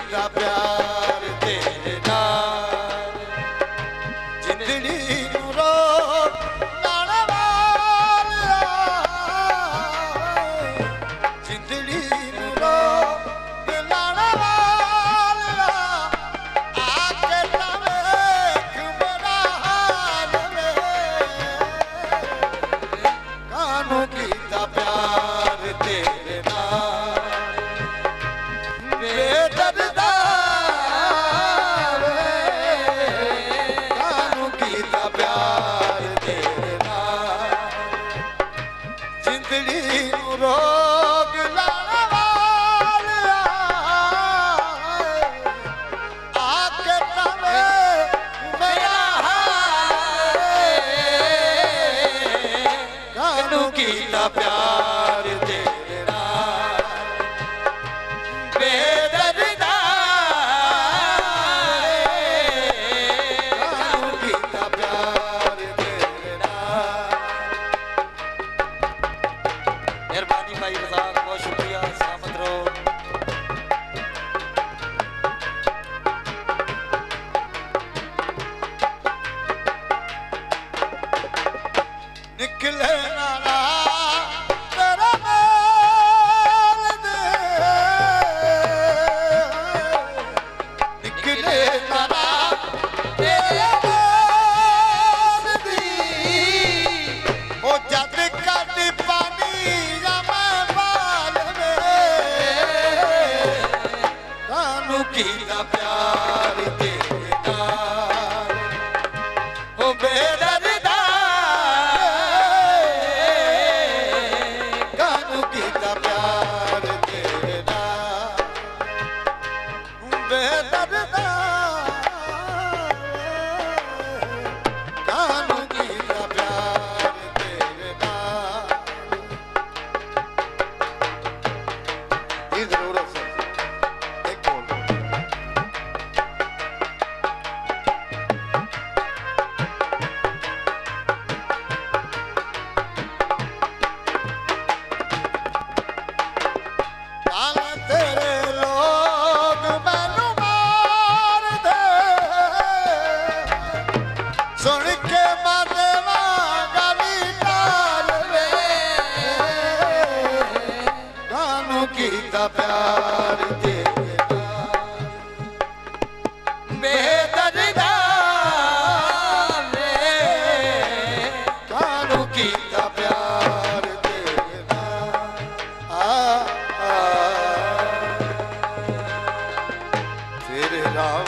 कीता प्यार तेरे नाल जिंदड़ी नूं रोक लाण वालिया जिंदड़ी नूं रोक लाण वालिया आके तां वेख मेरा हाल वे कानू कीता प्यार तेरे नाल बेदर्दा वे कानू कीता प्यार तेरे नाल जिंदड़ी नूं रोग लाण वालिया आके तां वेख मेरा हाल कानू कीता प्यार तेरे नाल बेदर्दा कानू कीता प्यार तेरे नाल। मेहरबानी भाई रज़ाक, बहुत शुक्रिया, सलामत रहो। निकले नाला तेरा मेल दे निकले नाला तेरा मेल दी ओ जद कद पानी या मैं बाल में कानू कीता प्यार तेरे नाल ओ बेदर्दा कानू कीता प्यार तेरे नाल बेदर्दा कानू कीता प्यार तेरे नाल। ये जरूरत से एक बोल काल तेरे लोग मैनू मार दे सुन के मारवा गाली टाल वे कानू कीता प्यार तेरे नाल बेदर्दा वे कानू कीता प्यार तेरे नाल तेरे राम